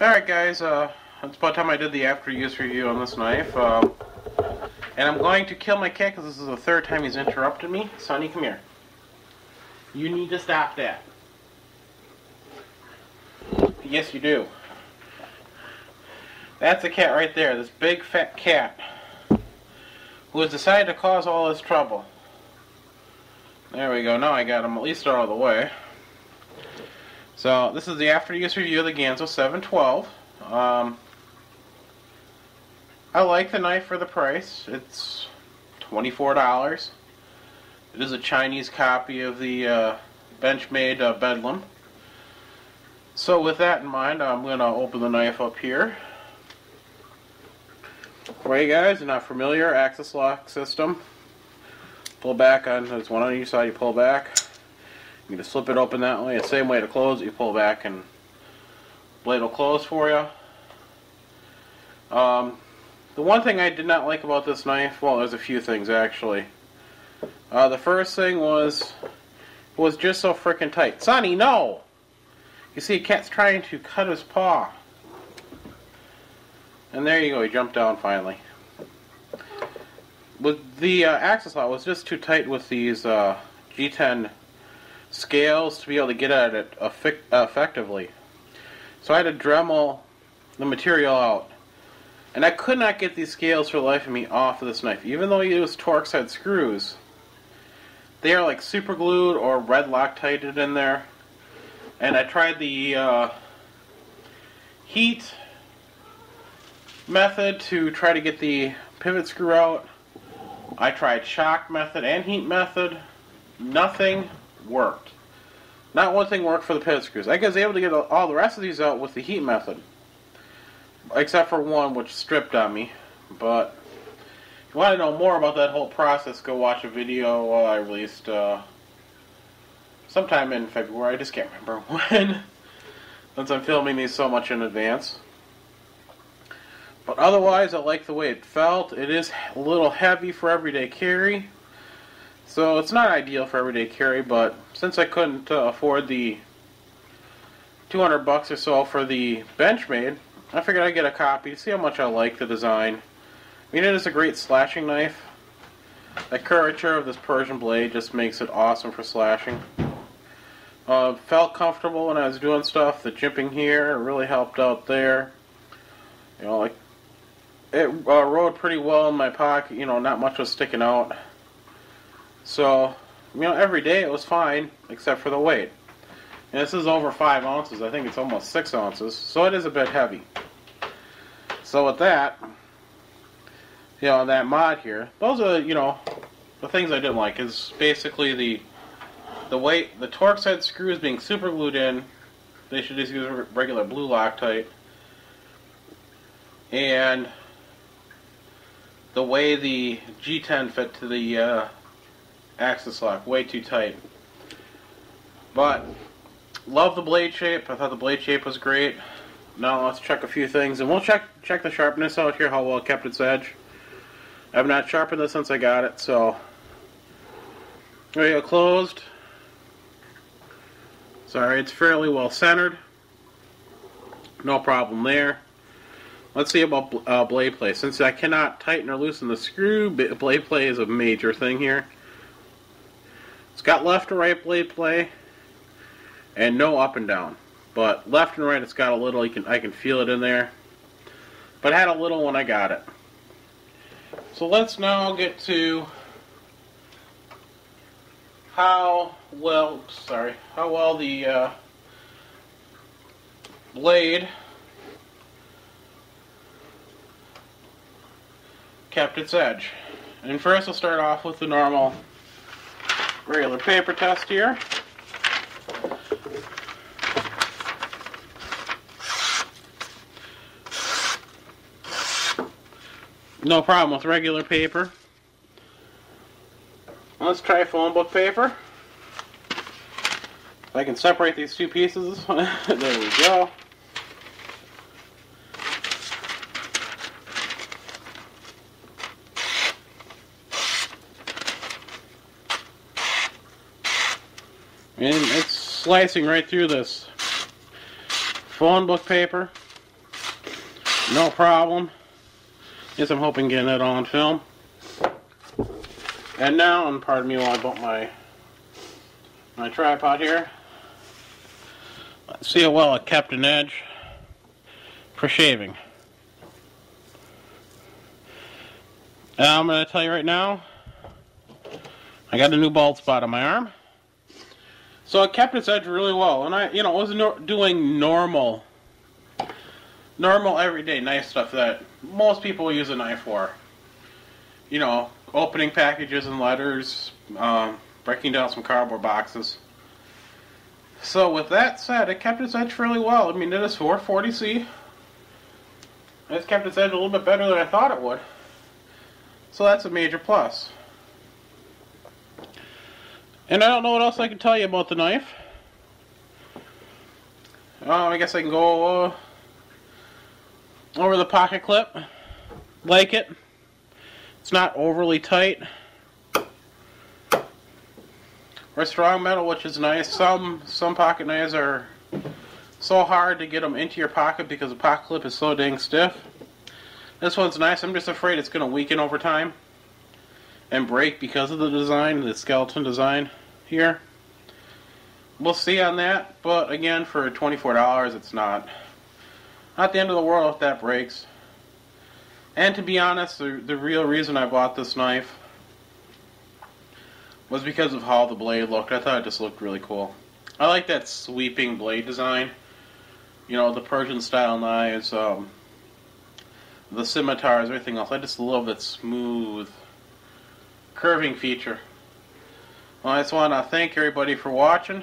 Alright guys, it's about time I did the after use review on this knife. And I'm going to kill my cat because this is the third time he's interrupted me. Sonny, come here. You need to stop that. Yes, you do. That's a cat right there, this big fat cat who has decided to cause all this trouble. There we go, now I got him at least out of the way. So, this is the after use review of the Ganzo 712. I like the knife for the price. It's $24. It is a Chinese copy of the Benchmade Bedlam. So with that in mind, I'm going to open the knife up here. For you guys who are not familiar, axis lock system. Pull back on, there's one on each side, you pull back. You just flip it open that way. The same way to close it, you pull back and blade will close for you. The one thing I did not like about this knife, well, there's a few things actually. The first thing was just so frickin' tight. Sonny, no! You see, a cat's trying to cut his paw. And there you go, he jumped down finally. With the axis lock, it was just too tight with these G10 scales to be able to get at it effectively. So I had to Dremel the material out. And I could not get these scales for the life of me off of this knife. Even though you use Torx head screws, they are like super glued or red Loctited in there. And I tried the heat method to try to get the pivot screw out. I tried shock method and heat method. Nothing worked. Not one thing worked for the pivot screws. I was able to get all the rest of these out with the heat method. Except for one which stripped on me. But if you want to know more about that whole process, go watch a video I released sometime in February. I just can't remember when, since I'm filming these so much in advance. But otherwise, I like the way it felt. It is a little heavy for everyday carry. So it's not ideal for everyday carry, but since I couldn't afford the $200 or so for the Benchmade, I figured I'd get a copy to see how much I like the design. I mean, it is a great slashing knife. The curvature of this Persian blade just makes it awesome for slashing. Felt comfortable when I was doing stuff. The jimping here really helped out there. You know, like it rode pretty well in my pocket. You know, not much was sticking out. So, you know, every day it was fine, except for the weight. And this is over 5 ounces. I think it's almost 6 ounces. So it is a bit heavy. So with that, you know, that mod here, those are, you know, the things I didn't like. Is basically the weight, the Torx head screws being super glued in. They should just use regular blue Loctite. And the way the G10 fit to the axis lock, way too tight. But love the blade shape. I thought the blade shape was great. Now let's check a few things, and we'll check the sharpness out here, how well it kept its edge. I have not sharpened this since I got it, so there you go, closed. Sorry, it's fairly well centered. No problem there. Let's see about blade play. Since I cannot tighten or loosen the screw, blade play is a major thing here. It's got left to right blade play, and no up and down. But left and right, it's got a little. I can feel it in there. But I had a little when I got it. So let's now get to how well the blade kept its edge. And first, we'll start off with the normal regular paper test here. No problem with regular paper. Let's try Phonebook paper. If I can separate these two pieces, there we go. And it's slicing right through this Phonebook paper. No problem. Yes, I'm hoping getting that all on film. And now, and pardon me while I bump my tripod here. Let's see how well it kept an edge for shaving. And I'm going to tell you right now, I got a new bald spot on my arm. So it kept its edge really well. And I wasn't doing normal everyday knife stuff that most people use a knife for. You know, opening packages and letters, breaking down some cardboard boxes. So with that said, it kept its edge really well. I mean, it is 440C. It's kept its edge a little bit better than I thought it would. So that's a major plus. And I don't know what else I can tell you about the knife. I guess I can go over the pocket clip. Like it. It's not overly tight. Or strong metal, which is nice. Some pocket knives are so hard to get them into your pocket because the pocket clip is so dang stiff. This one's nice. I'm just afraid it's going to weaken over time and break because of the design, the skeleton design here. We'll see on that, but again, for $24, it's not the end of the world if that breaks. And to be honest, the real reason I bought this knife was because of how the blade looked. I thought it just looked really cool. I like that sweeping blade design. You know, the Persian style knives, the scimitars, everything else. I just love that smooth curving feature. Well, I just want to thank everybody for watching.